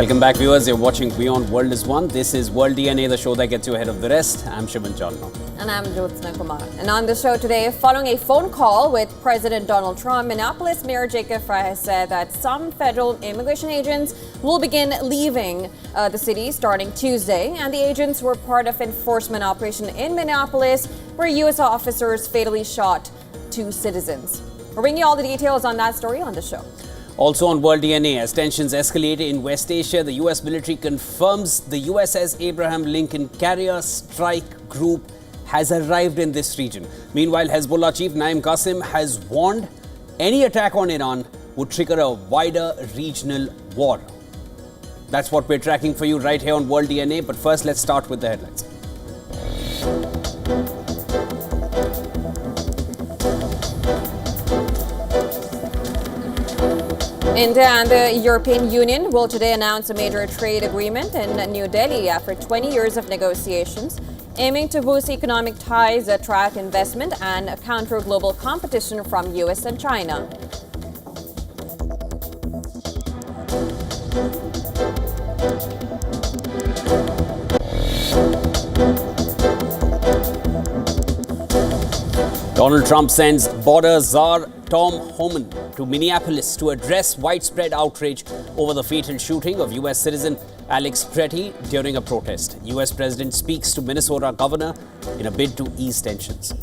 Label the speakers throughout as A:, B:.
A: Welcome back, viewers. You're watching WION World is One. This is World DNA, the show that gets you ahead of the rest. I'm Shivan Chalna.
B: And I'm Jyotsna Kumar. And on the show today, following a phone call with President Donald Trump, Minneapolis Mayor Jacob Frey has said that some federal immigration agents will begin leaving the city starting Tuesday. And the agents were part of enforcement operation in Minneapolis, where U.S. officers fatally shot 2 citizens. We'll bring you all the details on that story on the show.
A: Also on World DNA, as tensions escalate in West Asia, the U.S. military confirms the USS Abraham Lincoln Carrier Strike Group has arrived in this region. Meanwhile, Hezbollah chief Naim Qasim has warned any attack on Iran would trigger a wider regional war. That's what we're tracking for you right here on World DNA. But first, let's start with the headlines.
B: India and the European Union will today announce a major trade agreement in New Delhi after 20 years of negotiations, aiming to boost economic ties, attract investment, and counter global competition from U.S. and China.
A: Donald Trump sends border czar Tom Homan to Minneapolis to address widespread outrage over the fatal shooting of U.S. citizen Alex Pretty during a protest. U.S. President speaks to Minnesota governor in a bid to ease tensions.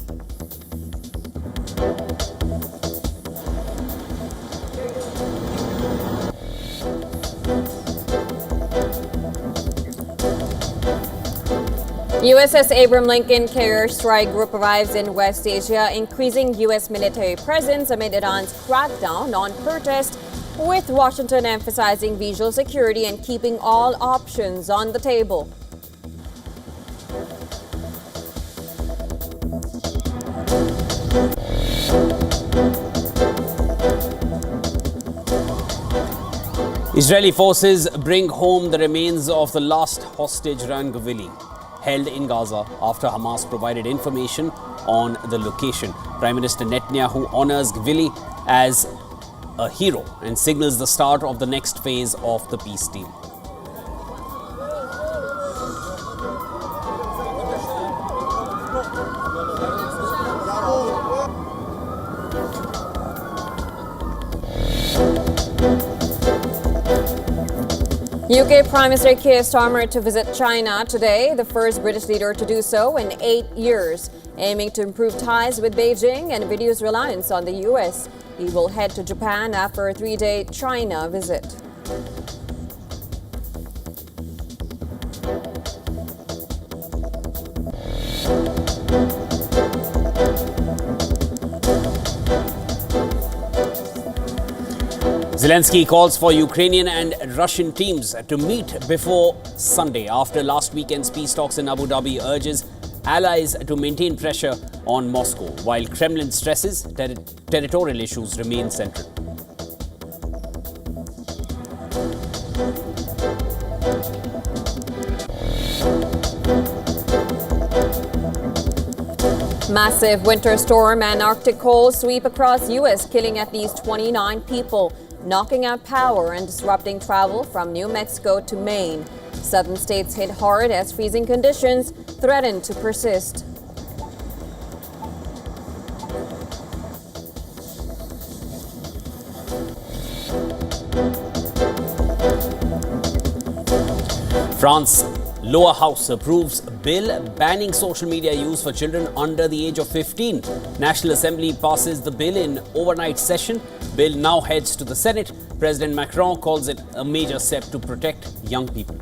B: USS Abraham Lincoln Carrier Strike Group arrives in West Asia, increasing U.S. military presence amid Iran's crackdown on protest, with Washington emphasizing visual security and keeping all options on the table.
A: Israeli forces bring home the remains of the last hostage Ran Gvili, held in Gaza after Hamas provided information on the location. Prime Minister Netanyahu honors Gvili as a hero and signals the start of the next phase of the peace deal.
B: UK Prime Minister Keir Starmer to visit China today, the first British leader to do so in 8 years, aiming to improve ties with Beijing and reduce reliance on the US. He will head to Japan after a 3-day China visit.
A: Zelensky calls for Ukrainian and Russian teams to meet before Sunday after last weekend's peace talks in Abu Dhabi, urges allies to maintain pressure on Moscow, while Kremlin stresses territorial issues remain central.
B: Massive winter storm and Arctic cold sweep across U.S., killing at least 29 people, knocking out power and disrupting travel from New Mexico to Maine. Southern states hit hard as freezing conditions threaten to persist.
A: France lower house approves bill banning social media use for children under the age of 15. National Assembly passes the bill in overnight session. Bill now heads to the Senate. President Macron calls it a major step to protect young people.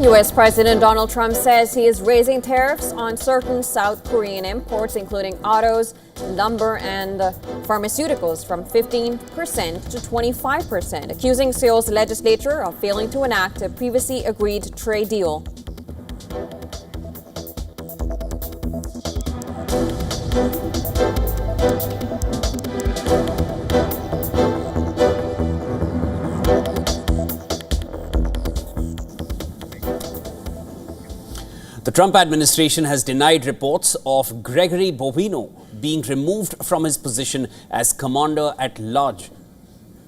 B: U.S. President Donald Trump says he is raising tariffs on certain South Korean imports, including autos, lumber, and pharmaceuticals, from 15% to 25%, accusing Seoul's legislature of failing to enact a previously agreed trade deal.
A: The Trump administration has denied reports of Gregory Bovino being removed from his position as commander at large.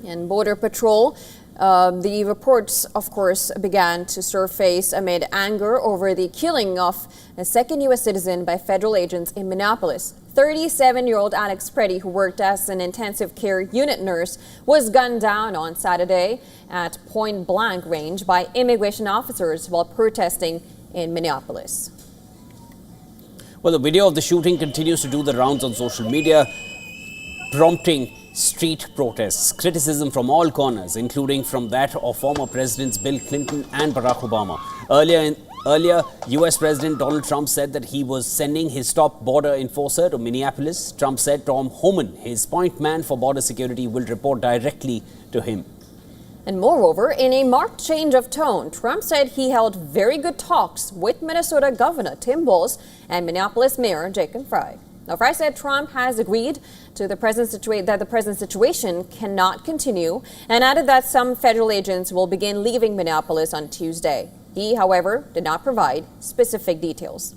B: In Border Patrol, the reports, of course, began to surface amid anger over the killing of a second U.S. citizen by federal agents in Minneapolis. 37-year-old Alex Preddy, who worked as an intensive care unit nurse, was gunned down on Saturday at point-blank range by immigration officers while protesting in Minneapolis.
A: Well, the video of the shooting continues to do the rounds on social media, prompting street protests, criticism from all corners, including from that of former Presidents Bill Clinton and Barack Obama. Earlier, U.S. President Donald Trump said that he was sending his top border enforcer to Minneapolis. Trump said Tom Homan, his point man for border security, will report directly to him.
B: And moreover, in a marked change of tone, Trump said he held very good talks with Minnesota Governor Tim Walz and Minneapolis Mayor Jacob Frey. Now, Frey said Trump has agreed to the present situation cannot continue, and added that some federal agents will begin leaving Minneapolis on Tuesday. He, however, did not provide specific details.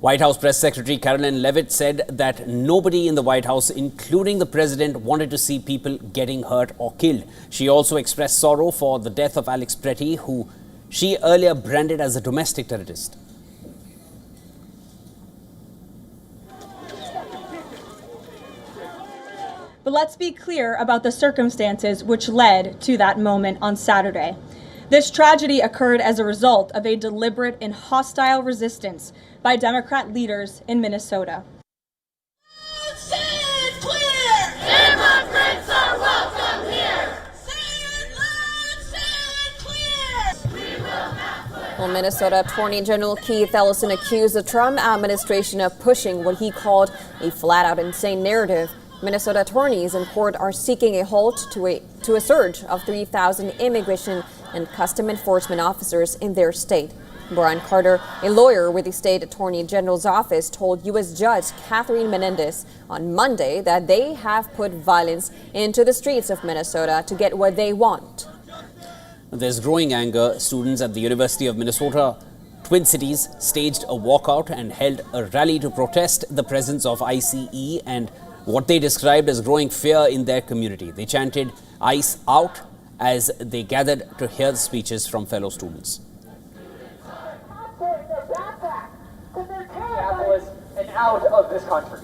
A: White House Press Secretary Caroline Leavitt said that nobody in the White House, including the president, wanted to see people getting hurt or killed. She also expressed sorrow for the death of Alex Preddy, who she earlier branded as a domestic terrorist.
C: But let's be clear about the circumstances which led to that moment on Saturday. This tragedy occurred as a result of a deliberate and hostile resistance by Democrat leaders in Minnesota.
D: Say it clear! Immigrants are welcome here! Say it loud, say it clear! We will not put...
B: Well, Minnesota Attorney General Keith Ellison accused the Trump administration of pushing what he called a flat-out insane narrative. Minnesota attorneys in court are seeking a halt to a surge of 3,000 immigration and custom enforcement officers in their state. Brian Carter, a lawyer with the state attorney general's office, told U.S. Judge Catherine Menendez on Monday that they have put violence into the streets of Minnesota to get what they want.
A: There's growing anger. Students at the University of Minnesota Twin Cities staged a walkout and held a rally to protest the presence of ICE and what they described as growing fear in their community. They chanted ICE out as they gathered to hear the speeches from fellow students.
E: Minneapolis and out of this country.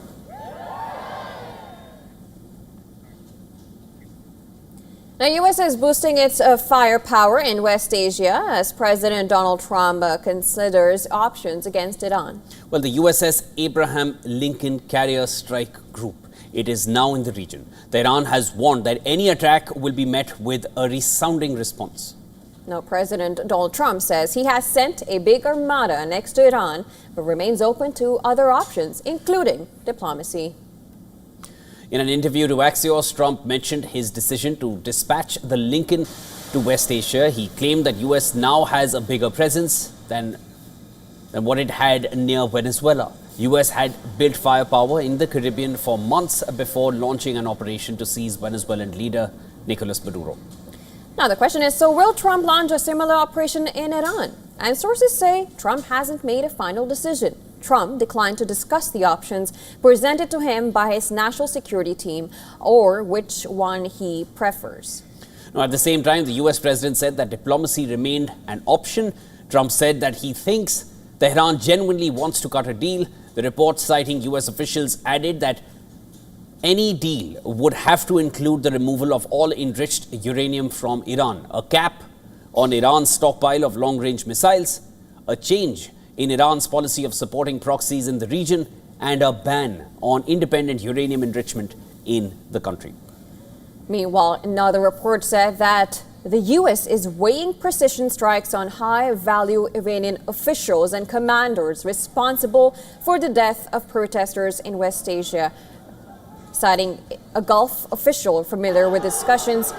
B: Now, U.S. is boosting its firepower in West Asia as President Donald Trump considers options against Iran.
A: Well, the USS Abraham Lincoln Carrier Strike Group. It is now in the region. Iran has warned that any attack will be met with a resounding response.
B: Now, President Donald Trump says he has sent a big armada next to Iran, but remains open to other options, including diplomacy.
A: In an interview to Axios, Trump mentioned his decision to dispatch the Lincoln to West Asia. He claimed that U.S. now has a bigger presence than what it had near Venezuela. U.S. had built firepower in the Caribbean for months before launching an operation to seize Venezuelan leader Nicolas Maduro.
B: Now, the question is, so will Trump launch a similar operation in Iran? And sources say Trump hasn't made a final decision. Trump declined to discuss the options presented to him by his national security team or which one he prefers.
A: Now, at the same time, the U.S. president said that diplomacy remained an option. Trump said that he thinks Tehran genuinely wants to cut a deal. The report, citing U.S. officials, added that any deal would have to include the removal of all enriched uranium from Iran, a cap on Iran's stockpile of long-range missiles, a change in Iran's policy of supporting proxies in the region, and a ban on independent uranium enrichment in the country.
B: Meanwhile, another report said that the U.S. is weighing precision strikes on high-value Iranian officials and commanders responsible for the death of protesters in West Asia, citing a Gulf official familiar with discussions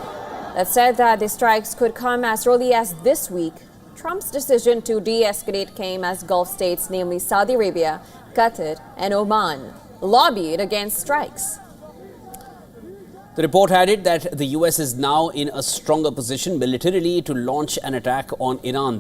B: that said that the strikes could come as early as this week. Trump's decision to de-escalate came as Gulf states, namely Saudi Arabia, Qatar, and Oman, lobbied against strikes.
A: The report added that the U.S. is now in a stronger position militarily to launch an attack on Iran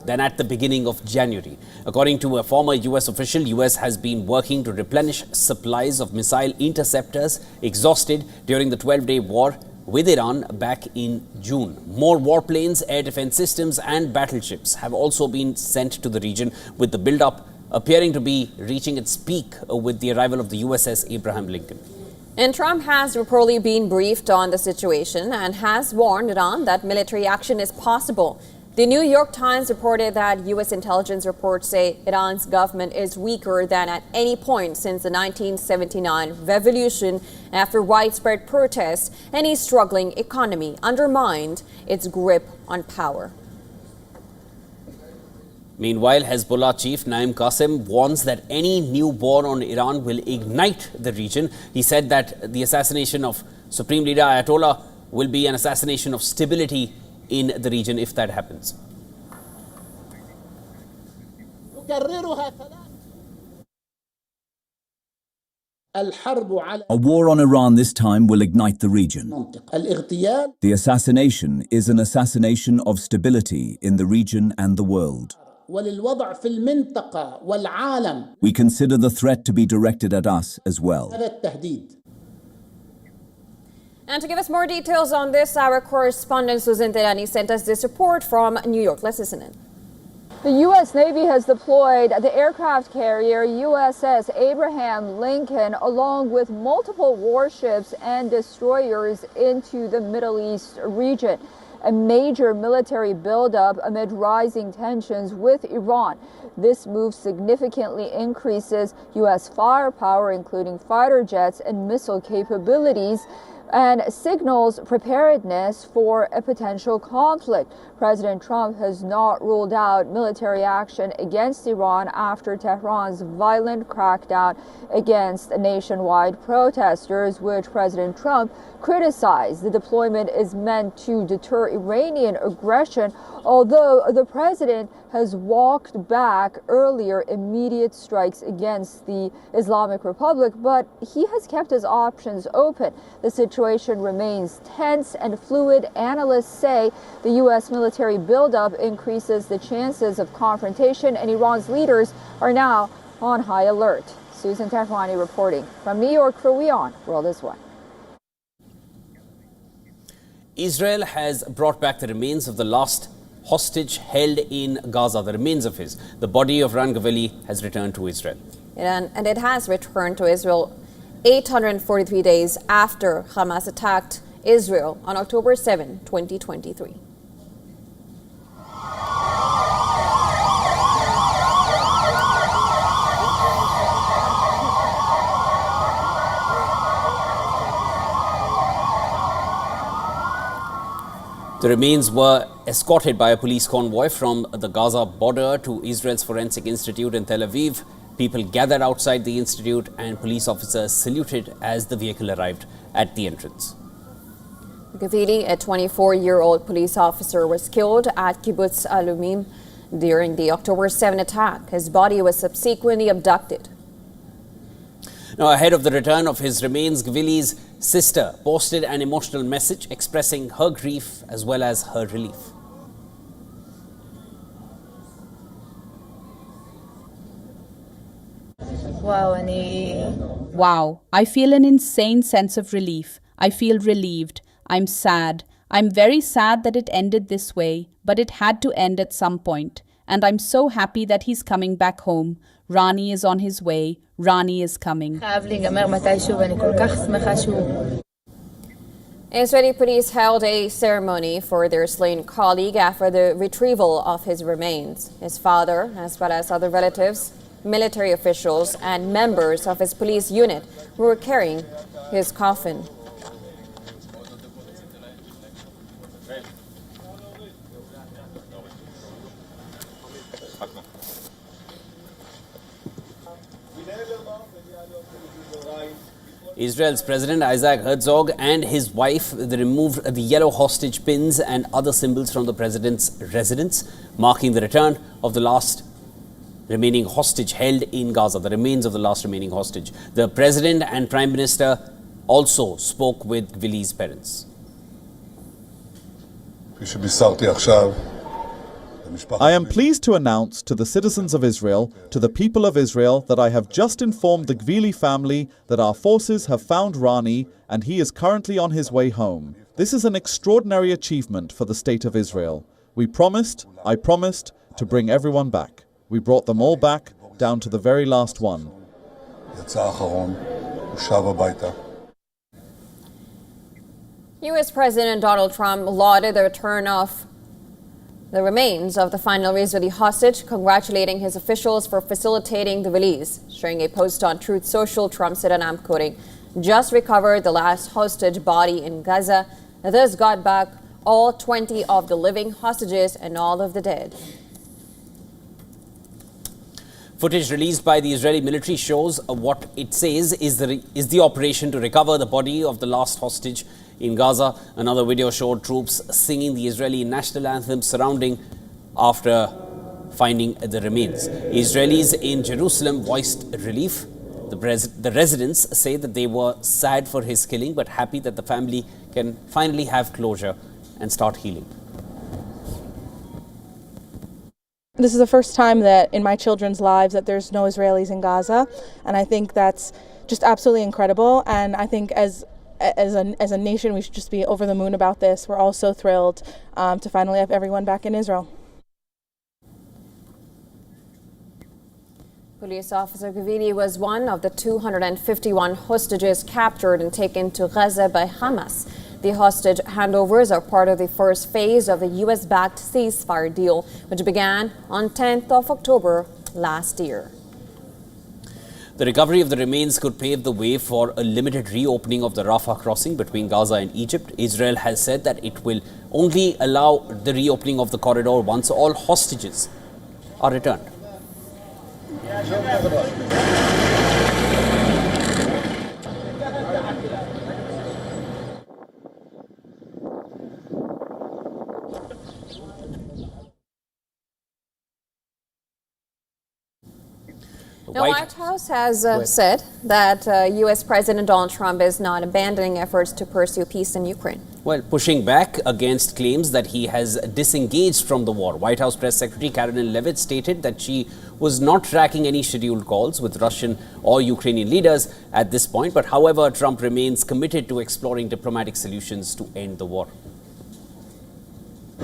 A: than at the beginning of January. According to a former US official, US has been working to replenish supplies of missile interceptors exhausted during the 12-day war with Iran back in June. More warplanes, air defense systems and battleships have also been sent to the region, with the build-up appearing to be reaching its peak with the arrival of the USS Abraham Lincoln.
B: And Trump has reportedly been briefed on the situation and has warned Iran that military action is possible. The New York Times reported that U.S. intelligence reports say Iran's government is weaker than at any point since the 1979 revolution, after widespread protests and a struggling economy undermined its grip on power.
A: Meanwhile, Hezbollah chief Naim Qassem warns that any new war on Iran will ignite the region. He said that the assassination of Supreme Leader Ayatollah will be an assassination of stability in the region if that happens.
F: A war on Iran this time will ignite the region. The assassination is an assassination of stability in the region and the world. We consider the threat to be directed at us as well.
B: And to give us more details on this, our correspondent Susan Telani sent us this report from New York. Let's listen in.
G: The U.S. Navy has deployed the aircraft carrier USS Abraham Lincoln along with multiple warships and destroyers into the Middle East region. A major military buildup amid rising tensions with Iran. This move significantly increases U.S. firepower, including fighter jets and missile capabilities, and signals preparedness for a potential conflict. President Trump has not ruled out military action against Iran after Tehran's violent crackdown against nationwide protesters, which President Trump criticized. The deployment is meant to deter Iranian aggression, although the president has walked back earlier immediate strikes against the Islamic Republic, but he has kept his options open. The situation remains tense and fluid. Analysts say the U.S. military buildup increases the chances of confrontation, and Iran's leaders are now on high alert. Susan Tehwani reporting from New York for WION World is One.
A: Israel has brought back the remains of the last hostage held in Gaza, the remains of his. The body of Ran Gaveli has returned to Israel.
B: And it has returned to Israel 843 days after Hamas attacked Israel on October 7, 2023.
A: The remains were escorted by a police convoy from the Gaza border to Israel's Forensic Institute in Tel Aviv. People gathered outside the institute and police officers saluted as the vehicle arrived at the entrance.
B: Gaveli, a 24-year-old police officer, was killed at Kibbutz Alumim during the October 7 attack. His body was subsequently abducted.
A: Now, ahead of the return of his remains, Gaveli's sister posted an emotional message expressing her grief as well as her relief.
H: Wow, I feel an insane sense of relief. I feel relieved. I'm sad. I'm very sad that it ended this way, but it had to end at some point. And I'm so happy that he's coming back home. Rani is on his way. Rani is coming.
B: Israeli police held a ceremony for their slain colleague after the retrieval of his remains. His father, as well as other relatives, military officials, and members of his police unit were carrying his coffin.
A: Israel's President Isaac Herzog and his wife removed the yellow hostage pins and other symbols from the president's residence, marking the return of the last remaining hostage held in Gaza, the remains of the last remaining hostage. The president and prime minister also spoke with Gaveli's parents.
I: כפי שבישרתי עכשיו, I am pleased to announce to the citizens of Israel, to the people of Israel, that I have just informed the Gvili family that our forces have found Rani and he is currently on his way home. This is an extraordinary achievement for the state of Israel. I promised, to bring everyone back. We brought them all back, down to the very last one.
B: U.S. President Donald Trump lauded the return of the remains of the final Israeli hostage, congratulating his officials for facilitating the release. Sharing a post on Truth Social, Trump said, and I'm quoting, "Just recovered the last hostage body in Gaza. Thus got back all 20 of the living hostages and all of the dead."
A: Footage released by the Israeli military shows what it says is the operation to recover the body of the last hostage in Gaza. Another video showed troops singing the Israeli national anthem surrounding after finding the remains. Israelis in Jerusalem voiced relief. The residents say that they were sad for his killing but happy that the family can finally have closure and start healing.
J: This is the first time that in my children's lives that there's no Israelis in Gaza, and I think that's just absolutely incredible. And I think as a nation, we should just be over the moon about this. We're all so thrilled to finally have everyone back in Israel.
B: Police officer Gvili was one of the 251 hostages captured and taken to Gaza by Hamas. The hostage handovers are part of the first phase of the U.S.-backed ceasefire deal, which began on 10th of October last year.
A: The recovery of the remains could pave the way for a limited reopening of the Rafah crossing between Gaza and Egypt. Israel has said that it will only allow the reopening of the corridor once all hostages are returned.
B: The White House has said that U.S. President Donald Trump is not abandoning efforts to pursue peace in Ukraine.
A: Well, pushing back against claims that he has disengaged from the war. White House Press Secretary Karen Leavitt stated that she was not tracking any scheduled calls with Russian or Ukrainian leaders at this point. But however, Trump remains committed to exploring diplomatic solutions to end the war.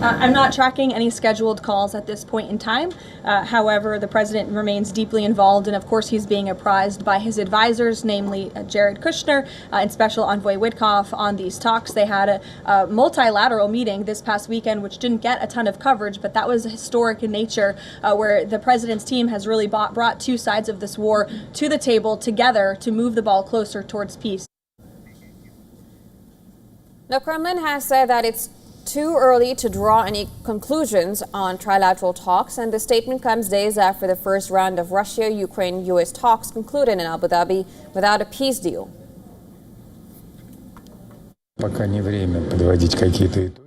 C: I'm not tracking any scheduled calls at this point in time. However, the president remains deeply involved, and of course he's being apprised by his advisors, namely Jared Kushner and Special Envoy Witkoff, on these talks. They had a multilateral meeting this past weekend, which didn't get a ton of coverage, but that was historic in nature, where the president's team has really brought two sides of this war to the table together to move the ball closer towards peace.
B: The Kremlin has said that it's too early to draw any conclusions on trilateral talks, and the statement comes days after the first round of Russia-Ukraine-US talks concluded in Abu Dhabi without a peace deal.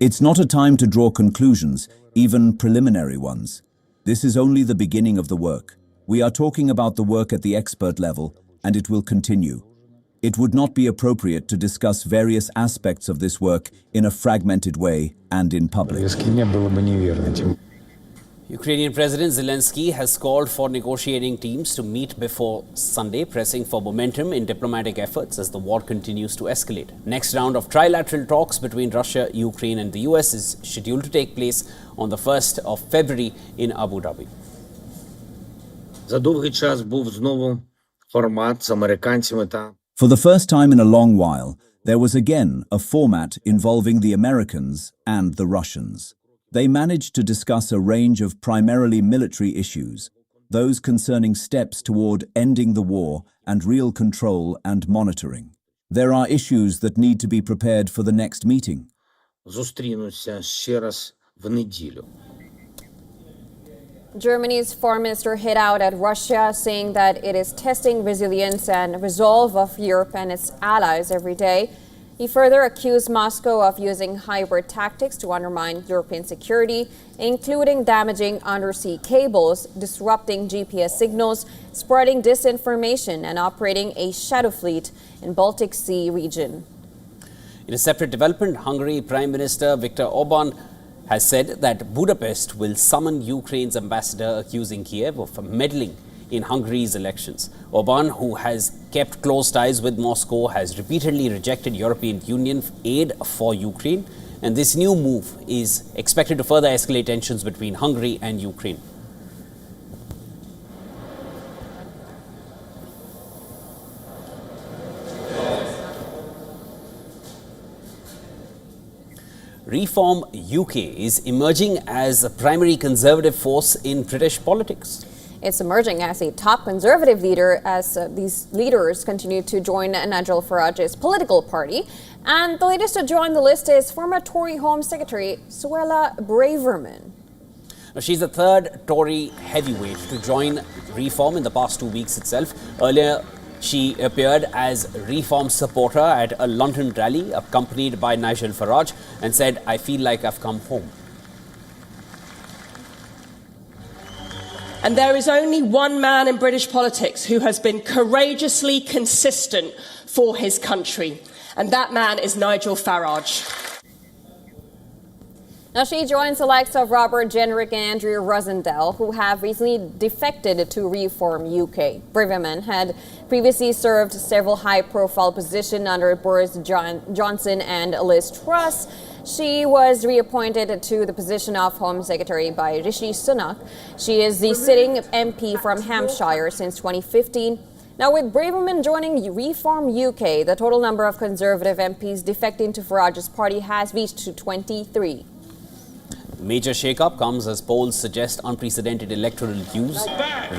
F: It's not a time to draw conclusions, even preliminary ones. This is only the beginning of the work. We are talking about the work at the expert level, and it will continue. It would not be appropriate to discuss various aspects of this work in a fragmented way and in public.
A: Ukrainian President Zelensky has called for negotiating teams to meet before Sunday, pressing for momentum in diplomatic efforts as the war continues to escalate. Next round of trilateral talks between Russia, Ukraine and the US is scheduled to take place on the 1st of February in Abu Dhabi.
K: За довгий час був знову формат з американцями та
F: For the first time in a long while, there was again a format involving the Americans and the Russians. They managed to discuss a range of primarily military issues, those concerning steps toward ending the war and real control and monitoring. There are issues that need to be prepared for the next meeting.
K: зустрінуться ще раз в неділю.
B: Germany's foreign minister hit out at Russia, saying that it is testing resilience and resolve of Europe and its allies every day. He further accused Moscow of using hybrid tactics to undermine European security, including damaging undersea cables, disrupting GPS signals, spreading disinformation, and operating a shadow fleet in Baltic Sea region.
A: In a separate development, Hungary Prime Minister Viktor Orban has said that Budapest will summon Ukraine's ambassador accusing Kiev of meddling in Hungary's elections. Orban, who has kept close ties with Moscow, has repeatedly rejected European Union aid for Ukraine, and this new move is expected to further escalate tensions between Hungary and Ukraine. Reform UK is emerging as a primary conservative force in British politics.
B: It's emerging as a top conservative leader as these leaders continue to join Nigel Farage's political party. And the latest to join the list is former Tory Home Secretary Suella Braverman.
A: Now, she's the third Tory heavyweight to join Reform in the past 2 weeks itself. Earlier, she appeared as Reform supporter at a London rally accompanied by Nigel Farage and said, "I feel like I've come home."
L: And there is only one man in British politics who has been courageously consistent for his country, and that man is Nigel Farage.
B: Now she joins the likes of Robert Jenrick and Andrew Rosendale, who have recently defected to Reform UK. Braverman had previously served several high-profile positions under Boris Johnson and Liz Truss. She was reappointed to the position of Home Secretary by Rishi Sunak. She is the sitting MP from Hampshire since 2015. Now, with Braverman joining Reform UK, the total number of Conservative MPs defecting to Farage's party has reached to 23.
A: Major shake-up comes as polls suggest unprecedented electoral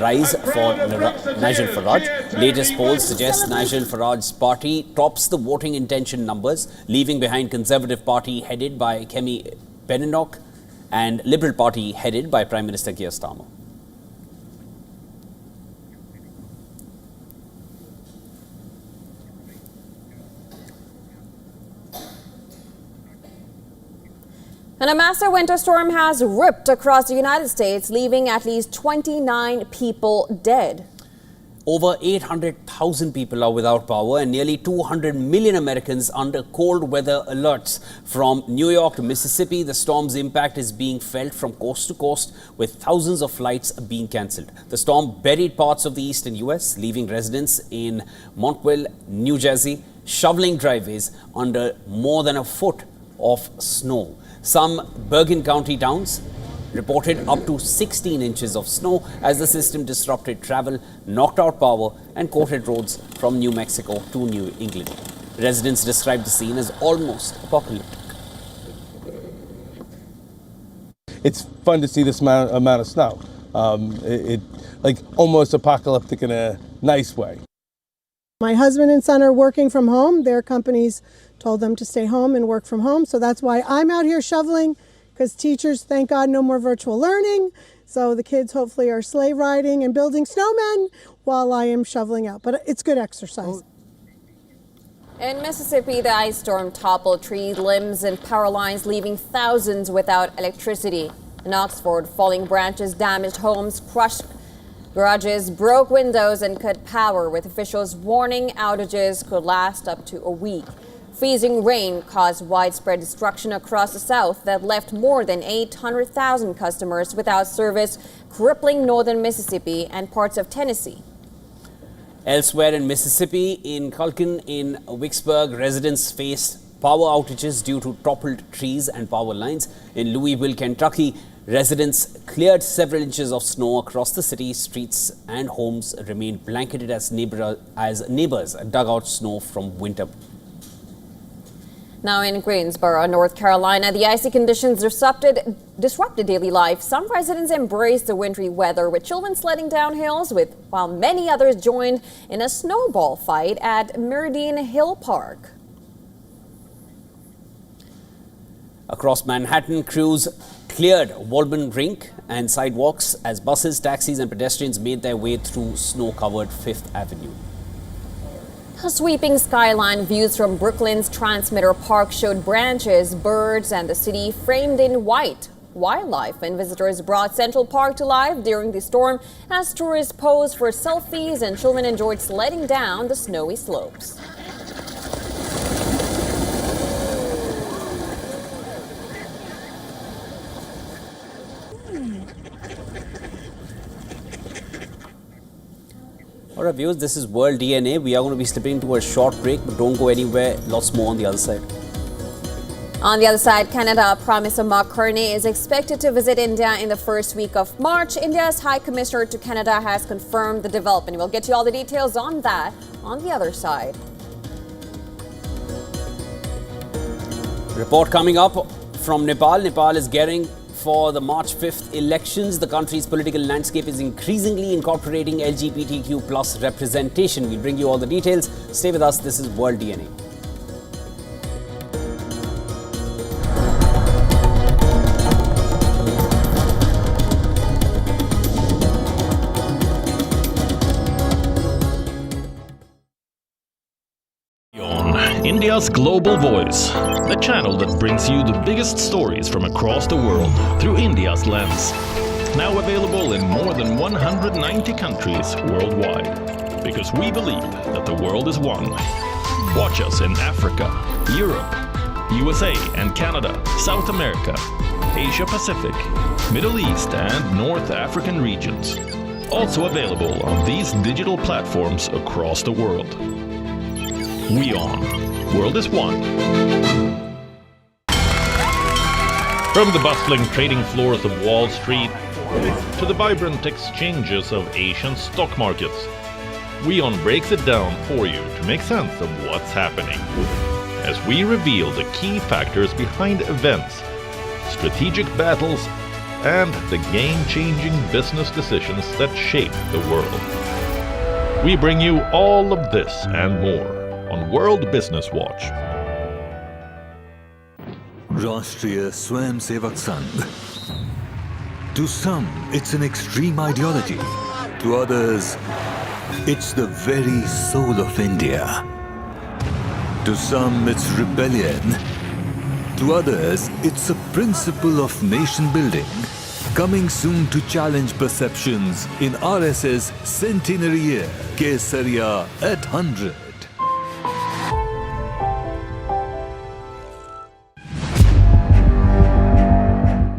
A: rise for Nigel Farage. Latest polls suggest Nigel Farage's party tops the voting intention numbers, leaving behind Conservative Party headed by Kemi Badenoch and Liberal Party headed by Prime Minister Keir Starmer.
B: And a massive winter storm has ripped across the United States, leaving at least 29 people dead.
A: Over 800,000 people are without power and nearly 200 million Americans under cold weather alerts. From New York to Mississippi, the storm's impact is being felt from coast to coast, with thousands of flights being cancelled. The storm buried parts of the eastern U.S., leaving residents in Montville, New Jersey, shoveling driveways under more than a foot of snow. Some Bergen County towns reported up to 16 inches of snow as the system disrupted travel, knocked out power and coated roads from New Mexico to New England. Residents described the scene as almost apocalyptic.
M: It's fun to see this amount of snow. It like almost apocalyptic in a nice way.
N: My husband and son are working from home. Their companies told them to stay home and work from home. So that's why I'm out here shoveling, because teachers, thank God, no more virtual learning. So the kids hopefully are sleigh riding and building snowmen while I am shoveling out. But it's good exercise.
B: In Mississippi, the ice storm toppled trees, limbs, and power lines, leaving thousands without electricity. In Oxford, falling branches damaged homes, crushed garages, broke windows, and cut power, with officials warning outages could last up to a week. Freezing rain caused widespread destruction across the South that left more than 800,000 customers without service, crippling northern Mississippi and parts of Tennessee.
A: Elsewhere in Mississippi, in Culkin, in Vicksburg, residents faced power outages due to toppled trees and power lines. In Louisville, Kentucky, residents cleared several inches of snow across the city. Streets and homes remained blanketed as neighbors dug out snow from winter.
B: Now in Greensboro, North Carolina, the icy conditions disrupted daily life. Some residents embraced the wintry weather, with children sledding down hills, while many others joined in a snowball fight at Meridian Hill Park.
A: Across Manhattan, crews cleared Walden Rink and sidewalks as buses, taxis and pedestrians made their way through snow-covered Fifth Avenue.
B: Sweeping skyline views from Brooklyn's Transmitter Park showed branches, birds, and the city framed in white. Wildlife and visitors brought Central Park to life during the storm as tourists posed for selfies and children enjoyed sledding down the snowy slopes.
A: All right, viewers, this is World DNA. We are going to be slipping into a short break, but don't go anywhere. Lots more on the other side.
B: On the other side, Canada Prime Minister Mark Carney is expected to visit India in the first week of March. India's High Commissioner to Canada has confirmed the development. We'll get you all the details on that on the other side.
A: Report coming up from Nepal. Nepal is gearing for the March 5th elections. The country's political landscape is increasingly incorporating LGBTQ plus representation. We'll bring you all the details. Stay with us. This is World DNA.
O: India's Global Voice, the channel that brings you the biggest stories from across the world through India's lens. Now available in more than 190 countries worldwide. Because we believe that the world is one. Watch us in Africa, Europe, USA and Canada, South America, Asia Pacific, Middle East and North African regions. Also available on these digital platforms across the world. WION. World is one. From the bustling trading floors of Wall Street to the vibrant exchanges of Asian stock markets, WION breaks it down for you to make sense of what's happening. As we reveal the key factors behind events, strategic battles, and the game-changing business decisions that shape the world. We bring you all of this and more on World Business Watch.
P: Rashtriya Swayamsevak Sangh. To some, it's an extreme ideology. To others, it's the very soul of India. To some, it's rebellion. To others, it's a principle of nation building. Coming soon to challenge perceptions in RSS centenary year, Kesariya at 100.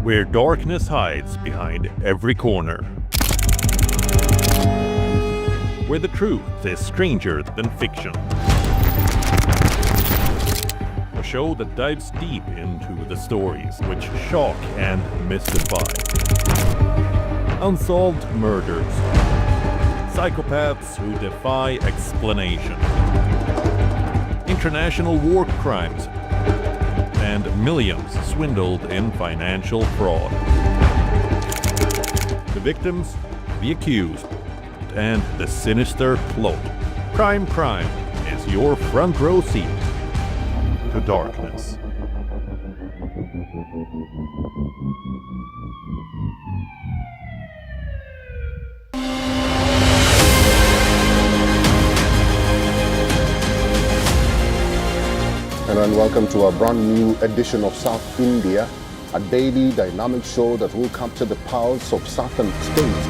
O: Where darkness hides behind every corner. Where the truth is stranger than fiction. A show that dives deep into the stories which shock and mystify. Unsolved murders. Psychopaths who defy explanation. International war crimes. And millions swindled in financial fraud. The victims, the accused, and the sinister plot. Prime Crime is your front row seat to darkness.
Q: And welcome to a brand new edition of South India, a daily dynamic show that will capture the pulse of southern states.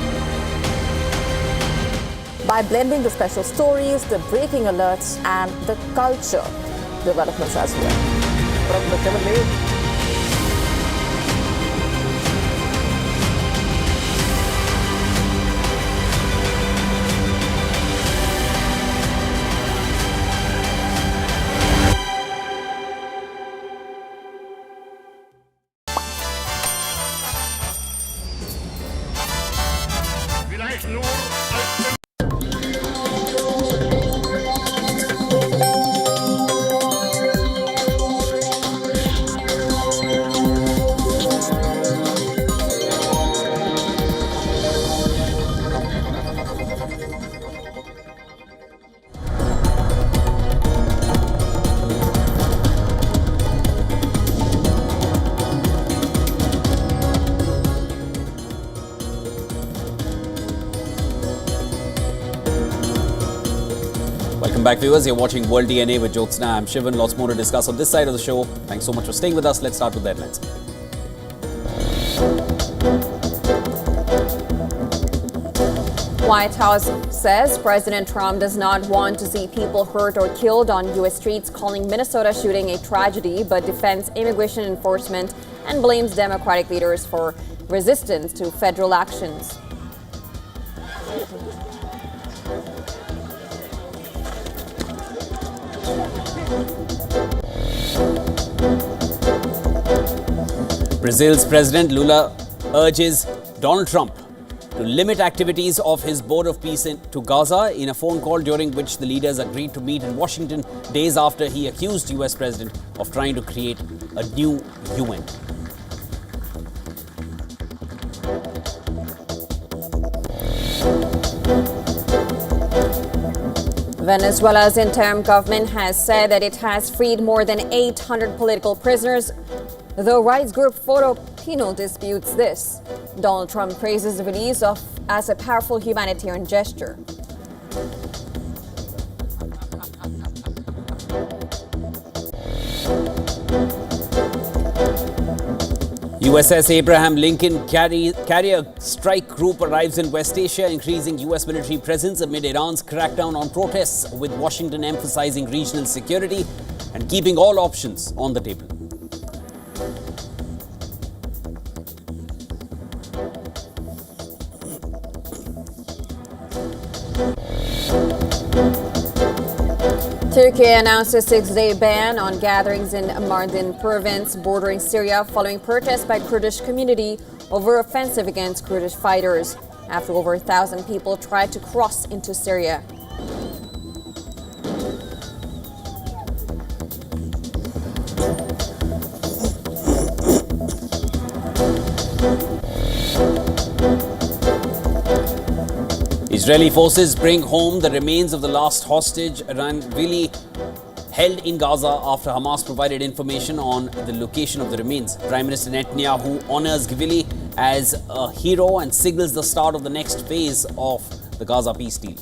R: By blending the special stories, the breaking alerts, and the culture developments as well. From the 7 days.
A: Welcome back, viewers. You're watching World DNA with Jyotsna. I'm Shivan. Lots more to discuss on this side of the show. Thanks so much for staying with us. Let's start with the headlines.
B: White House says President Trump does not want to see people hurt or killed on U.S. streets, calling Minnesota shooting a tragedy, but defends immigration enforcement and blames Democratic leaders for resistance to federal actions.
A: Brazil's President Lula urges Donald Trump to limit activities of his Board of Peace to Gaza in a phone call during which the leaders agreed to meet in Washington days after he accused US President of trying to create a new UN.
B: Venezuela's interim government has said that it has freed more than 800 political prisoners. The rights group Foro Pino disputes this. Donald Trump praises the release as a powerful humanitarian gesture.
A: USS Abraham Lincoln carrier strike group arrives in West Asia, increasing US military presence amid Iran's crackdown on protests, with Washington emphasizing regional security and keeping all options on the table.
B: Turkey announced a 6-day ban on gatherings in Mardin province bordering Syria following protests by Kurdish community over offensive against Kurdish fighters after over 1,000 people tried to cross into Syria.
A: Israeli forces bring home the remains of the last hostage, Gvili, held in Gaza after Hamas provided information on the location of the remains. Prime Minister Netanyahu honors Gvili as a hero and signals the start of the next phase of the Gaza peace deal.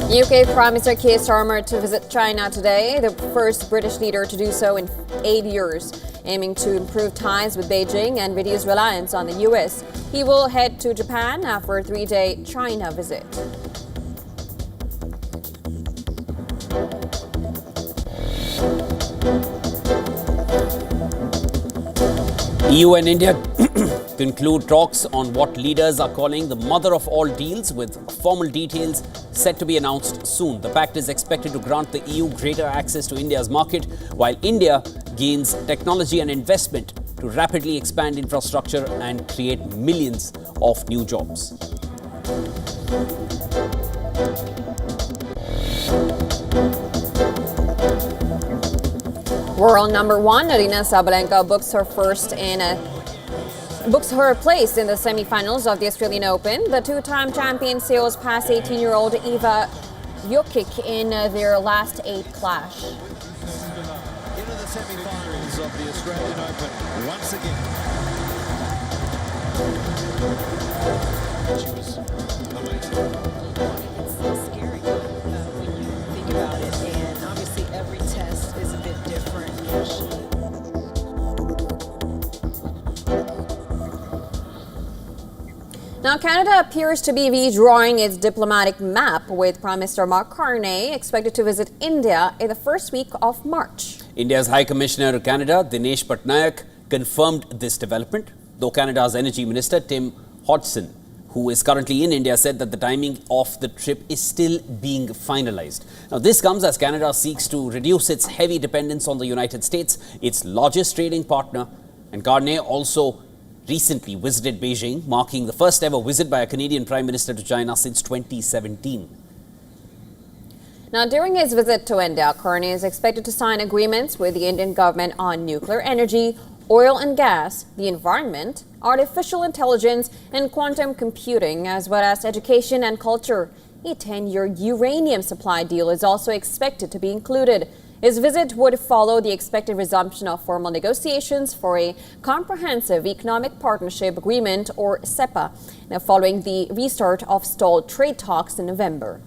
B: UK Prime Minister Keir Starmer to visit China today, the first British leader to do so in 8 years, aiming to improve ties with Beijing and reduce reliance on the US. He will head to Japan for a 3-day China visit.
A: EU and India conclude talks on what leaders are calling the mother of all deals, with formal details set to be announced soon. The pact is expected to grant the EU greater access to India's market, while India gains technology and investment to rapidly expand infrastructure and create millions of new jobs.
B: World number 1 Aryna Sabalenka books her place in the semi-finals of the Australian Open. The two-time champion sails past 18-year-old Eva Jokic in their last 8 clash.
S: Into the semi-finals of the Australian Open once again. She was amazing.
T: It's so scary when you think about it, and obviously every test is a bit different.
B: Now, Canada appears to be redrawing its diplomatic map, with Prime Minister Mark Carney expected to visit India in the first week of March.
A: India's High Commissioner to Canada, Dinesh Patnaik, confirmed this development, though Canada's Energy Minister Tim Hodgson, who is currently in India, said that the timing of the trip is still being finalized. Now, this comes as Canada seeks to reduce its heavy dependence on the United States, its largest trading partner, and Carney also recently visited Beijing, marking the first ever visit by a Canadian Prime Minister to China since 2017.
B: Now, during his visit to India, Carney is expected to sign agreements with the Indian government on nuclear energy, oil and gas, the environment, artificial intelligence, and quantum computing, as well as education and culture. A 10-year uranium supply deal is also expected to be included. His visit would follow the expected resumption of formal negotiations for a Comprehensive Economic Partnership Agreement, or CEPA, now following the restart of stalled trade talks in November.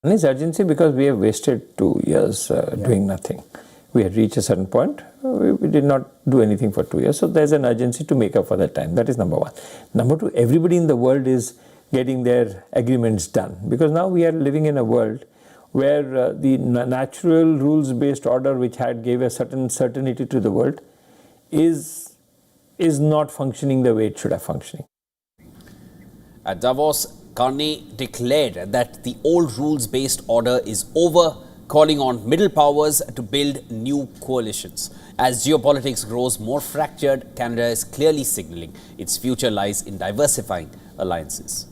U: One is urgency because we have wasted 2 years doing nothing. We had reached a certain point. We did not do anything for 2 years. So there's an urgency to make up for that time. That is number one. Number two, everybody in the world is getting their agreements done, because now we are living in a world where the natural rules-based order, which gave a certain certainty to the world, is not functioning the way it should have functioning.
A: At Davos, Carney declared that the old rules-based order is over, calling on middle powers to build new coalitions. As geopolitics grows more fractured, Canada is clearly signaling its future lies in diversifying alliances.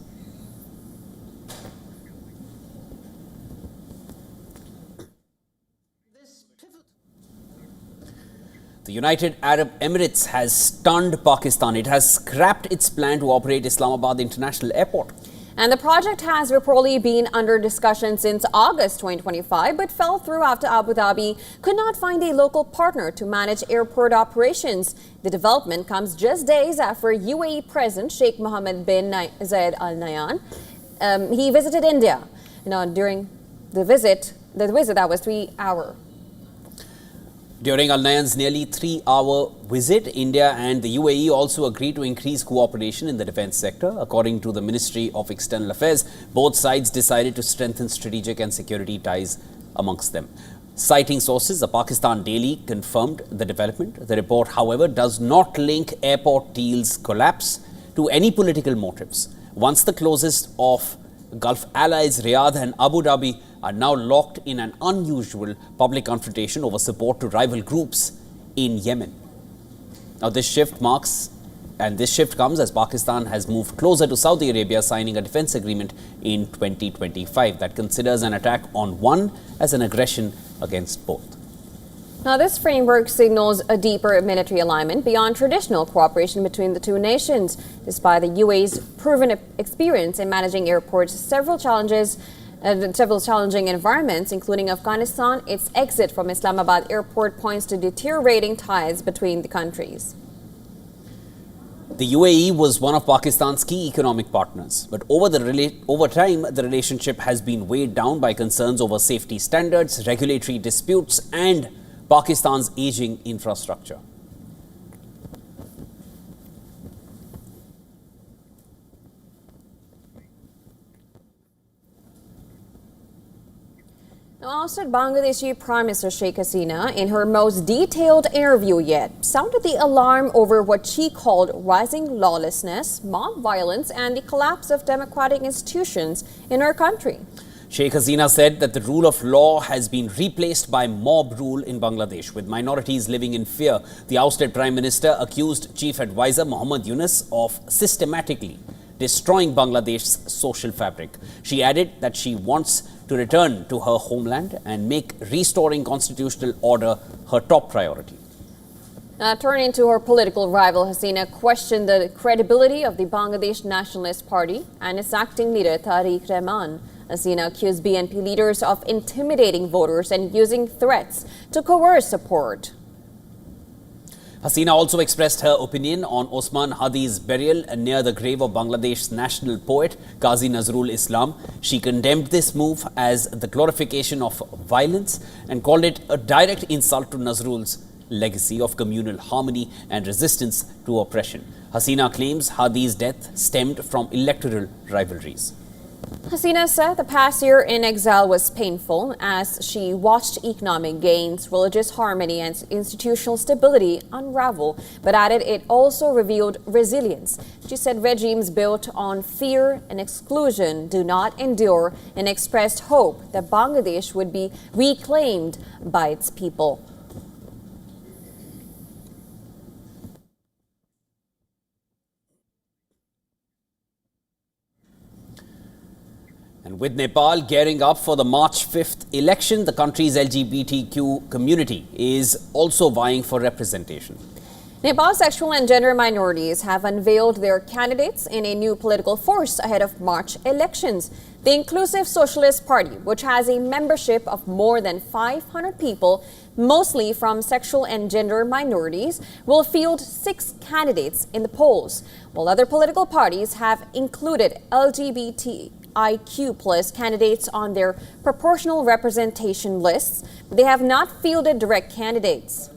A: The United Arab Emirates has stunned Pakistan. It has scrapped its plan to operate Islamabad International Airport.
B: And the project has reportedly been under discussion since August 2025, but fell through after Abu Dhabi could not find a local partner to manage airport operations. The development comes just days after UAE President Sheikh Mohammed bin Zayed Al Nahyan. He visited India. During the visit that was 3 hours.
A: During Al Nahyan's nearly 3-hour visit, India and the UAE also agreed to increase cooperation in the defense sector. According to the Ministry of External Affairs, both sides decided to strengthen strategic and security ties amongst them. Citing sources, a Pakistan daily confirmed the development. The report, however, does not link airport deal's collapse to any political motives. Once the closest of Gulf allies Riyadh and Abu Dhabi are now locked in an unusual public confrontation over support to rival groups in Yemen. Now this shift comes as Pakistan has moved closer to Saudi Arabia, signing a defense agreement in 2025 that considers an attack on one as an aggression against both.
B: Now, this framework signals a deeper military alignment beyond traditional cooperation between the two nations. Despite the UAE's proven experience in managing airports, several challenging environments, including Afghanistan, its exit from Islamabad airport points to deteriorating ties between the countries.
A: The UAE was one of Pakistan's key economic partners, but over time, the relationship has been weighed down by concerns over safety standards, regulatory disputes, and Pakistan's aging infrastructure.
B: Now, ousted Bangladeshi Prime Minister Sheikh Hasina, in her most detailed interview yet, sounded the alarm over what she called rising lawlessness, mob violence, and the collapse of democratic institutions in her country.
A: Sheikh Hasina said that the rule of law has been replaced by mob rule in Bangladesh, with minorities living in fear. The ousted Prime Minister accused Chief Advisor Muhammad Yunus of systematically destroying Bangladesh's social fabric. She added that she wants to return to her homeland and make restoring constitutional order her top priority.
B: Now, turning to her political rival, Hasina questioned the credibility of the Bangladesh Nationalist Party and its acting leader, Tariq Rahman. Hasina accused BNP leaders of intimidating voters and using threats to coerce support.
A: Hasina also expressed her opinion on Osman Hadi's burial near the grave of Bangladesh's national poet, Qazi Nazrul Islam. She condemned this move as the glorification of violence and called it a direct insult to Nazrul's legacy of communal harmony and resistance to oppression. Hasina claims Hadi's death stemmed from electoral rivalries.
B: Hasina said the past year in exile was painful as she watched economic gains, religious harmony, and institutional stability unravel, but added it also revealed resilience. She said regimes built on fear and exclusion do not endure, and expressed hope that Bangladesh would be reclaimed by its people.
A: And with Nepal gearing up for the March 5th election, the country's LGBTQ community is also vying for representation.
B: Nepal's sexual and gender minorities have unveiled their candidates in a new political force ahead of March elections. The Inclusive Socialist Party, which has a membership of more than 500 people, mostly from sexual and gender minorities, will field 6 candidates in the polls, while other political parties have included LGBTIQ plus candidates on their proportional representation lists, but they have not fielded direct candidates.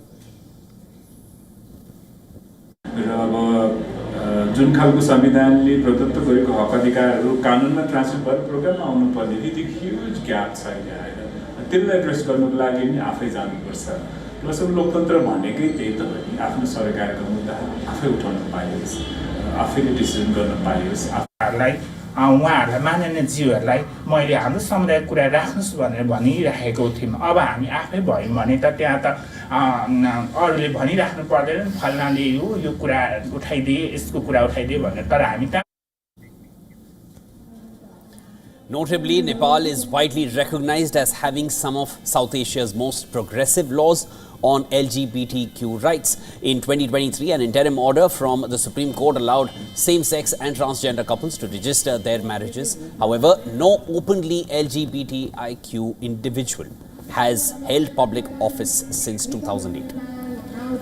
D: जुन खालको संविधानले प्रदत्त गरेको हक अधिकारहरू कानुनमा translate भएर प्रोग्राममा आउनु पर्ने थियो त्यो ह्युज ग्याप छ अहिले आएर त्यसलाई एड्रेस गर्नुको लागि नि आफै जानुपर्छ प्लस अब लोकतन्त्र भनेकै त्यही त हो नि आफ्नो सरकारको मुद्दा आफै उठाउन पाइयोस् आफैले डिसिजन गर्न पाइयोस् आफूलाई
E: उहाँहरूलाई माननीय जीवहरूलाई मैले हाम्रो समुदायको कुरा राख्नुहोस् भनेर भनिराखेको थियौँ। अब हामी आफै भयौँ भने त त्यहाँ त अरूले भनिराख्नु पर्दैन फल्नाले यो कुरा उठाइदिए यसको कुरा उठाइदिए भनेर। तर हामी त
A: Notably, Nepal is widely recognized as having some of South Asia's most progressive laws on LGBTQ rights. In 2023, an interim order from the Supreme Court allowed same-sex and transgender couples to register their marriages. However, no openly LGBTIQ individual has held public office since 2008.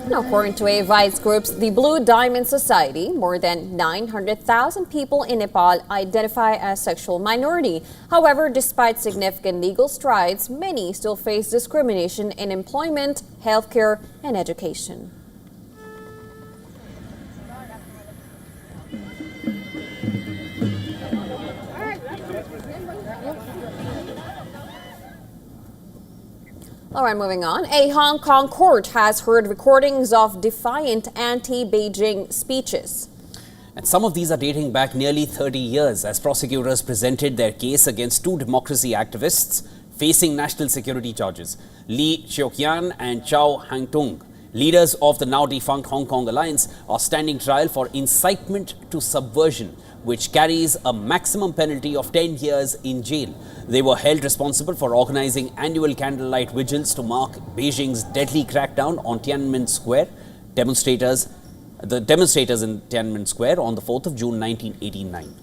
B: Now, according to a rights group, the Blue Diamond Society, more than 900,000 people in Nepal identify as sexual minority. However, despite significant legal strides, many still face discrimination in employment, healthcare, and education. All right, moving on. A Hong Kong court has heard recordings of defiant anti-Beijing speeches.
A: And some of these are dating back nearly 30 years as prosecutors presented their case against two democracy activists facing national security charges. Lee Cheok-yan and Chow Hang-tung, leaders of the now defunct Hong Kong Alliance, are standing trial for incitement to subversion, which carries a maximum penalty of 10 years in jail. They were held responsible for organizing annual candlelight vigils to mark Beijing's deadly crackdown on Tiananmen Square. The demonstrators in Tiananmen Square on the 4th of June 1989.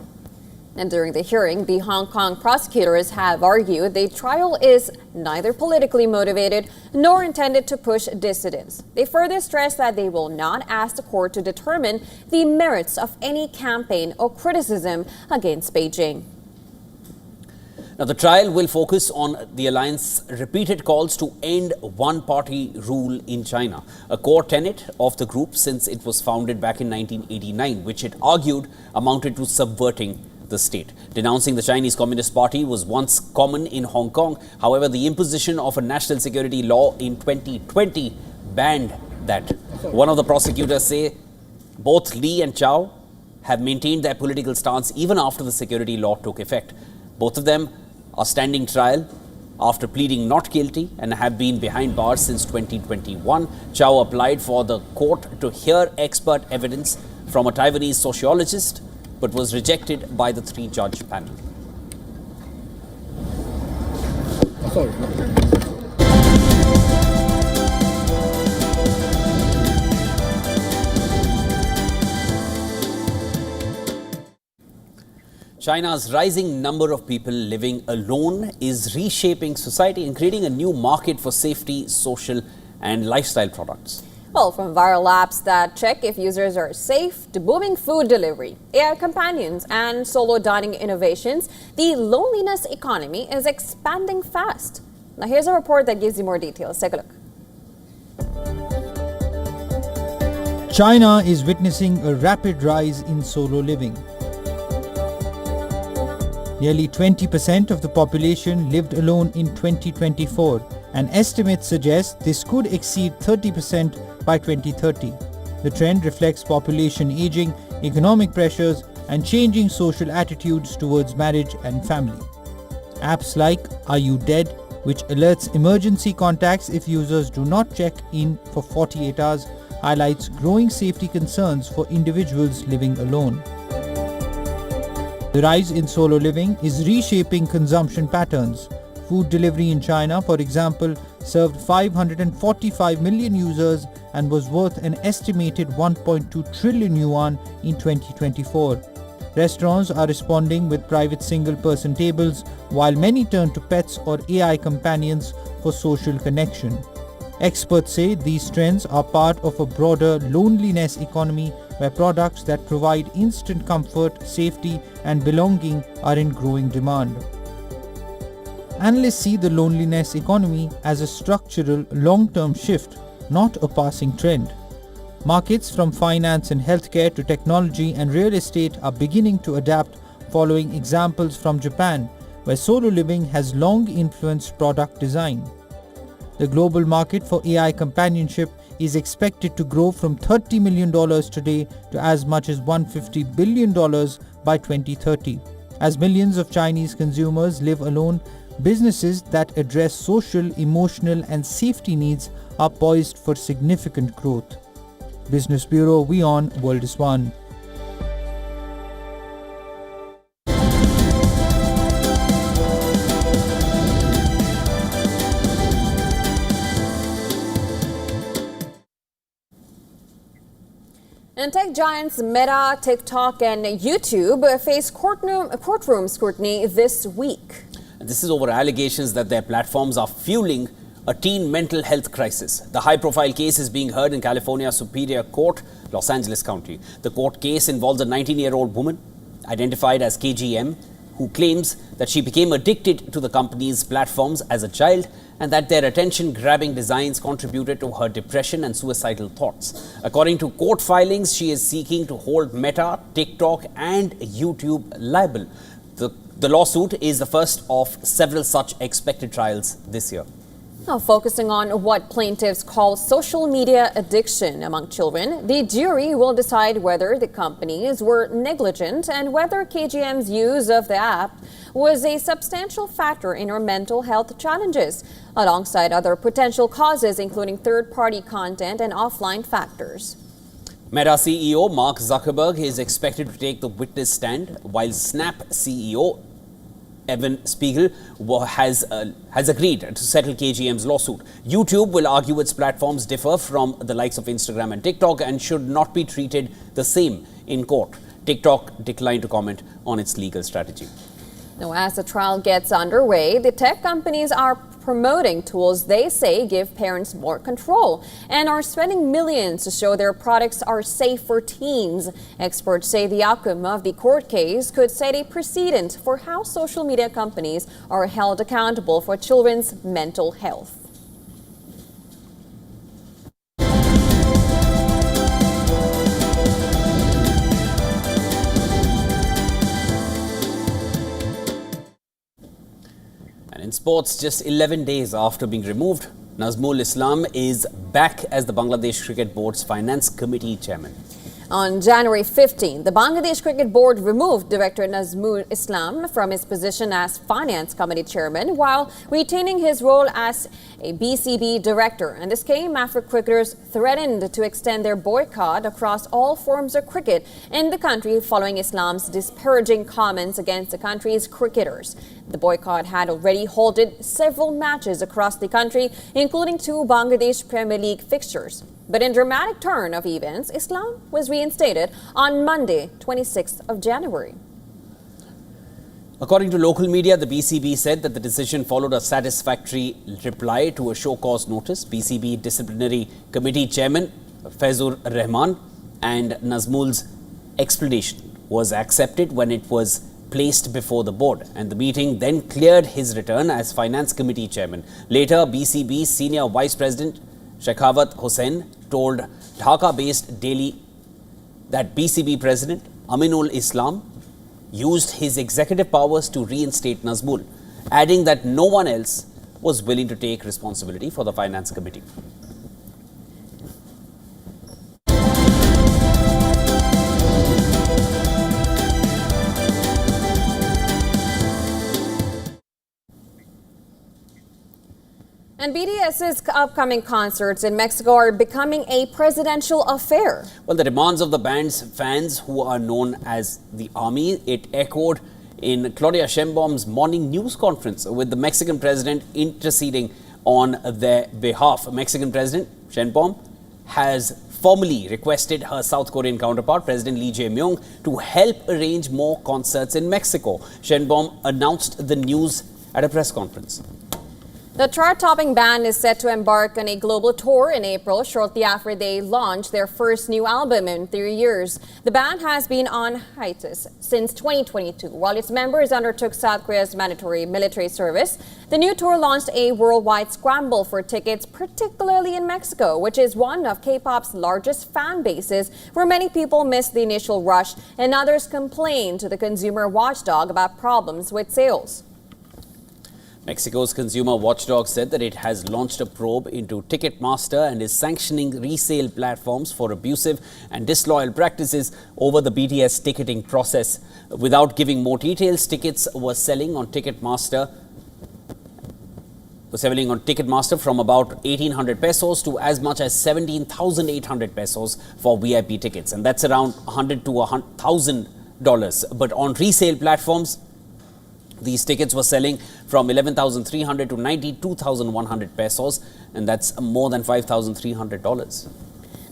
B: And during the hearing, the Hong Kong prosecutors have argued the trial is neither politically motivated nor intended to push dissidents. They further stress that they will not ask the court to determine the merits of any campaign or criticism against Beijing.
A: Now, the trial will focus on the alliance's repeated calls to end one-party rule in China, a core tenet of the group since it was founded back in 1989, which it argued amounted to subverting the state. Denouncing the Chinese Communist Party was once common in Hong Kong. However, the imposition of a national security law in 2020 banned that. One of the prosecutors say both Lee and Chow have maintained their political stance even after the security law took effect. Both of them are standing trial after pleading not guilty and have been behind bars since 2021. Chow applied for the court to hear expert evidence from a Taiwanese sociologist, but was rejected by the three-judge panel. China's rising number of people living alone is reshaping society and creating a new market for safety, social, and lifestyle products.
B: Well, from viral apps that check if users are safe to booming food delivery, AI companions, and solo dining innovations, the loneliness economy is expanding fast. Now, here's a report that gives you more details. Take a look.
V: China is witnessing a rapid rise in solo living. Nearly 20% of the population lived alone in 2024, and estimates suggest this could exceed 30% by 2030. The trend reflects population aging, economic pressures, and changing social attitudes towards marriage and family. Apps like Are You Dead, which alerts emergency contacts if users do not check in for 48 hours, highlights growing safety concerns for individuals living alone. The rise in solo living is reshaping consumption patterns. Food delivery in China, for example, served 545 million users and was worth an estimated 1.2 trillion yuan in 2024. Restaurants are responding with private single-person tables, while many turn to pets or AI companions for social connection. Experts say these trends are part of a broader loneliness economy where products that provide instant comfort, safety, and belonging are in growing demand. Analysts see the loneliness economy as a structural, long-term shift, not a passing trend. Markets from finance and healthcare to technology and real estate are beginning to adapt, following examples from Japan, where solo living has long influenced product design. The global market for AI companionship is expected to grow from $30 million today to as much as $150 billion by 2030. As millions of Chinese consumers live alone, businesses that address social, emotional, and safety needs are poised for significant growth. Business Bureau, WION World is One.
B: And tech giants Meta, TikTok, and YouTube face courtroom scrutiny this week.
A: This is over allegations that their platforms are fueling a teen mental health crisis. The high-profile case is being heard in California Superior Court, Los Angeles County. The court case involves a 19-year-old woman identified as KGM, who claims that she became addicted to the company's platforms as a child and that their attention-grabbing designs contributed to her depression and suicidal thoughts. According to court filings, she is seeking to hold Meta, TikTok, and YouTube liable. The lawsuit is the first of several such expected trials this year.
B: Now, focusing on what plaintiffs call social media addiction among children, the jury will decide whether the companies were negligent and whether KGM's use of the app was a substantial factor in her mental health challenges, alongside other potential causes including third-party content and offline factors.
A: Meta CEO Mark Zuckerberg is expected to take the witness stand, while Snap CEO Evan Spiegel has agreed to settle KGM's lawsuit. YouTube will argue its platforms differ from the likes of Instagram and TikTok and should not be treated the same in court. TikTok declined to comment on its legal strategy.
B: Now, as the trial gets underway, the tech companies are promoting tools they say give parents more control and are spending millions to show their products are safe for teens. Experts say the outcome of the court case could set a precedent for how social media companies are held accountable for children's mental health.
A: In sports, just 11 days after being removed, Nazmul Islam is back as the Bangladesh Cricket Board's Finance Committee Chairman.
B: On January 15, the Bangladesh Cricket Board removed Director Nazmul Islam from his position as Finance Committee Chairman while retaining his role as a BCB Director. And this came after cricketers threatened to extend their boycott across all forms of cricket in the country following Islam's disparaging comments against the country's cricketers. The boycott had already halted several matches across the country, including 2 Bangladesh Premier League fixtures. But in a dramatic turn of events, Islam was reinstated on Monday, 26th of January.
A: According to local media, the BCB said that the decision followed a satisfactory reply to a show cause notice. BCB Disciplinary Committee Chairman Faizur Rahman and Nazmul's explanation was accepted when it was placed before the board, and the meeting then cleared his return as Finance Committee Chairman. Later, BCB Senior Vice President Shekhawat Hussain told Dhaka-based Daily that BCB President Aminul Islam used his executive powers to reinstate Nazmul, adding that no one else was willing to take responsibility for the Finance Committee.
B: And BTS's upcoming concerts in Mexico are becoming a presidential affair.
A: Well, the demands of the band's fans, who are known as the Army, it echoed in Claudia Sheinbaum's morning news conference, with the Mexican president interceding on their behalf. Mexican President Sheinbaum has formally requested her South Korean counterpart, President Lee Jae-myung, to help arrange more concerts in Mexico. Sheinbaum announced the news at a press conference.
B: The chart-topping band is set to embark on a global tour in April, shortly after they launch their first new album in 3 years. The band has been on hiatus since 2022, while its members undertook South Korea's mandatory military service. The new tour launched a worldwide scramble for tickets, particularly in Mexico, which is one of K-pop's largest fan bases, where many people missed the initial rush and others complained to the consumer watchdog about problems with sales.
A: Mexico's consumer watchdog said that it has launched a probe into Ticketmaster and is sanctioning resale platforms for abusive and disloyal practices over the BTS ticketing process. Without giving more details, tickets were selling on Ticketmaster from about 1,800 pesos to as much as 17,800 pesos for VIP tickets, and that's around $100 to $1,000. But on resale platforms, these tickets were selling from 11,300 to 92,100 pesos, and that's more than $5,300.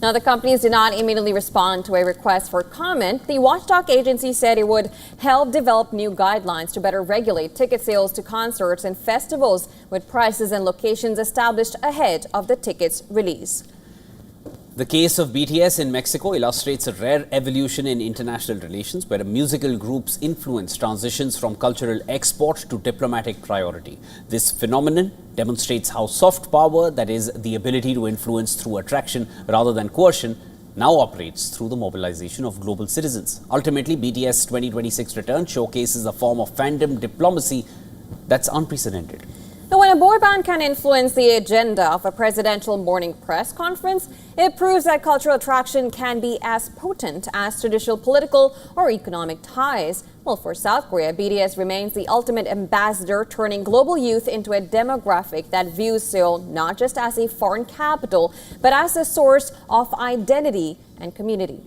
B: Now, the companies did not immediately respond to a request for comment. The watchdog agency said it would help develop new guidelines to better regulate ticket sales to concerts and festivals, with prices and locations established ahead of the tickets' release.
A: The case of BTS in Mexico illustrates a rare evolution in international relations, where a musical group's influence transitions from cultural export to diplomatic priority. This phenomenon demonstrates how soft power, that is, the ability to influence through attraction rather than coercion, now operates through the mobilization of global citizens. Ultimately, BTS 2026 return showcases a form of fandom diplomacy that's unprecedented.
B: Now, when a boy band can influence the agenda of a presidential morning press conference, it proves that cultural attraction can be as potent as traditional political or economic ties. Well, for South Korea, BTS remains the ultimate ambassador, turning global youth into a demographic that views Seoul not just as a foreign capital, but as a source of identity and community.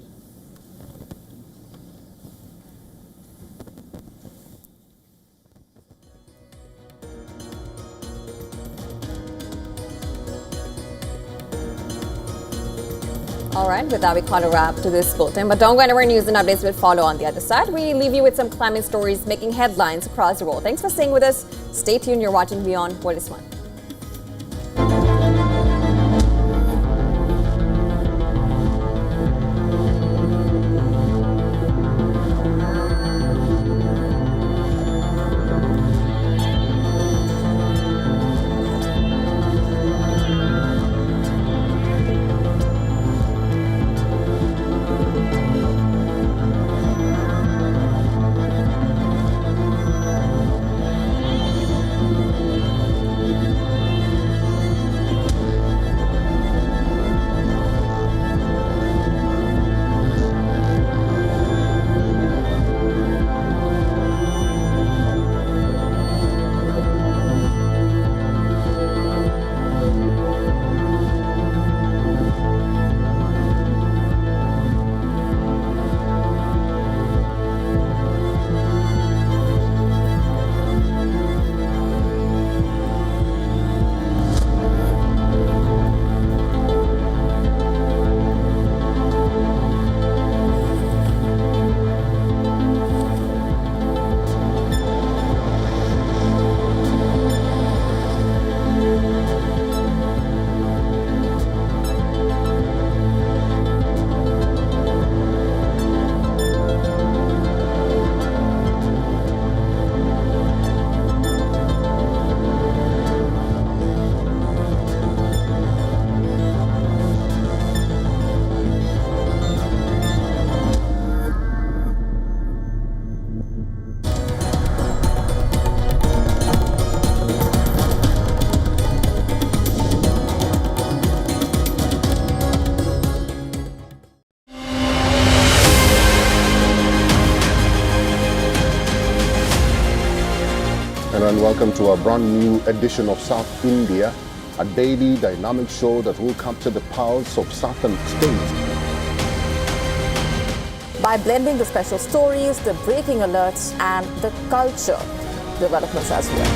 B: All right, with that, we call a wrap to this bulletin. But don't go anywhere. News and updates will follow on the other side. We leave you with some climate stories making headlines across the world. Thanks for staying with us. Stay tuned. You're watching WION for this one.
Q: And welcome to a brand new edition of South India, a daily dynamic show that will capture the pulse of southern states.
R: By blending the special stories, the breaking alerts, and the culture developments as well.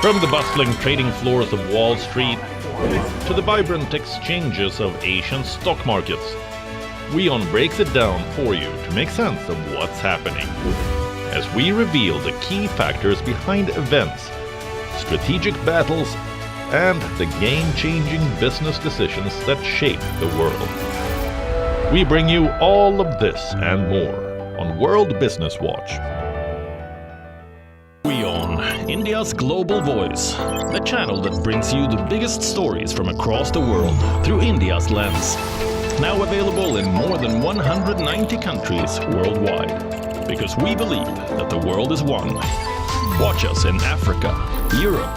O: From the bustling trading floors of Wall Street to the vibrant exchanges of Asian stock markets, WION breaks it down for you to make sense of what's happening, as we reveal the key factors behind events, strategic battles, and the game-changing business decisions that shape the world. We bring you all of this and more on World Business Watch. India's Global Voice, the channel that brings you the biggest stories from across the world through India's lens. Now available in more than 190 countries worldwide. Because we believe that the world is one. Watch us in Africa, Europe,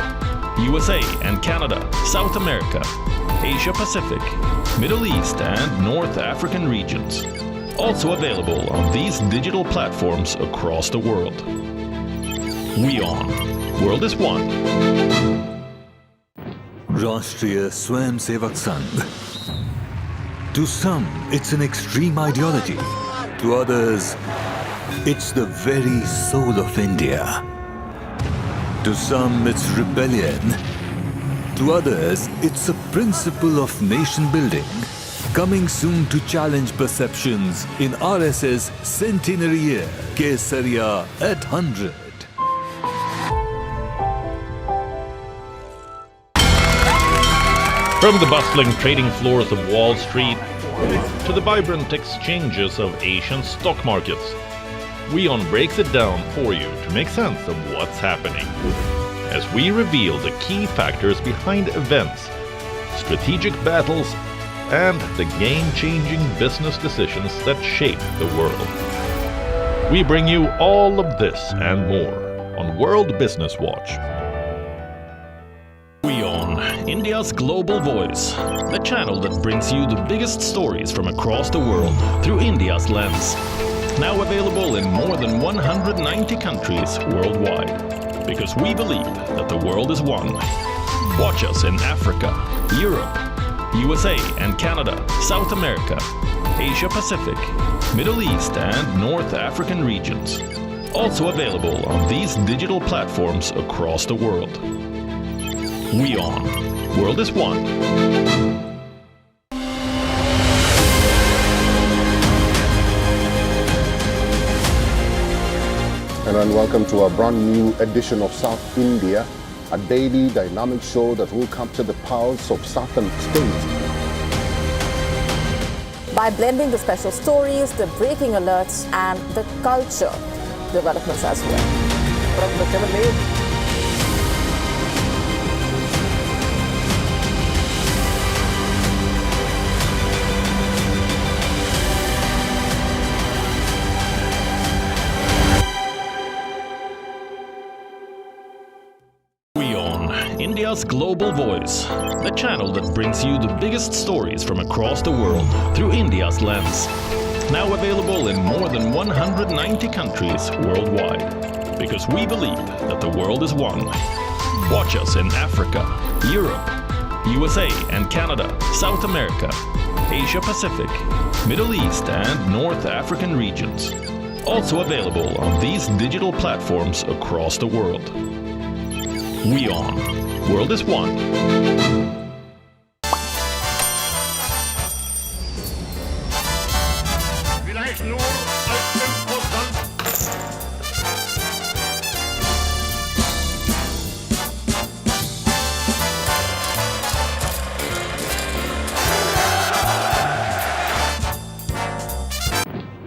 O: USA and Canada, South America, Asia Pacific, Middle East and North African regions. Also available on these digital platforms across the world. WION, World is One.
P: Rashtriya Swayamsevak Sangh. To some, it's an extreme ideology. To others, it's the very soul of India. To some, it's rebellion. To others, it's a principle of nation building. Coming soon to challenge perceptions in RSS centenary year, Kesariya at 100.
O: From the bustling trading floors of Wall Street to the vibrant exchanges of Asian stock markets, WION breaks it down for you to make sense of what's happening. As we reveal the key factors behind events, strategic battles, and the game-changing business decisions that shape the world. We bring you all of this and more on World Business Watch. WION, India's Global Voice, the channel that brings you the biggest stories from across the world through India's lens. Now available in more than 190 countries worldwide. Because we believe that the world is one. Watch us in Africa, Europe, USA and Canada, South America, Asia Pacific, Middle East and North African regions. Also available on these digital platforms across the world. WION, World is One.
Q: And welcome to a brand new edition of South India, a daily dynamic show that will capture the pulse of southern states.
R: By blending the special stories, the breaking alerts, and the culture developments as well.
O: India's Global Voice, the channel that brings you the biggest stories from across the world through India's lens. Now available in more than 190 countries worldwide. Because we believe that the world is one. Watch us in Africa, Europe, USA and Canada, South America, Asia Pacific, Middle East and North African regions. Also available on these digital platforms across the world. WION, World is One.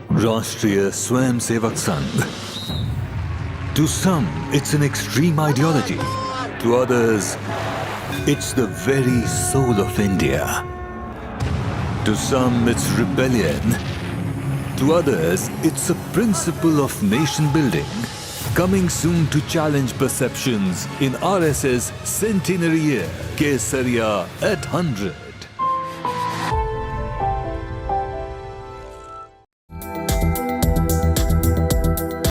P: Rashtriya Swayamsevak Sangh. To some, it's an extreme ideology. To others, it's the very soul of India. To some, it's rebellion. To others, it's a principle of nation building. Coming soon to challenge perceptions in RSS centenary year, Kesariya at 100.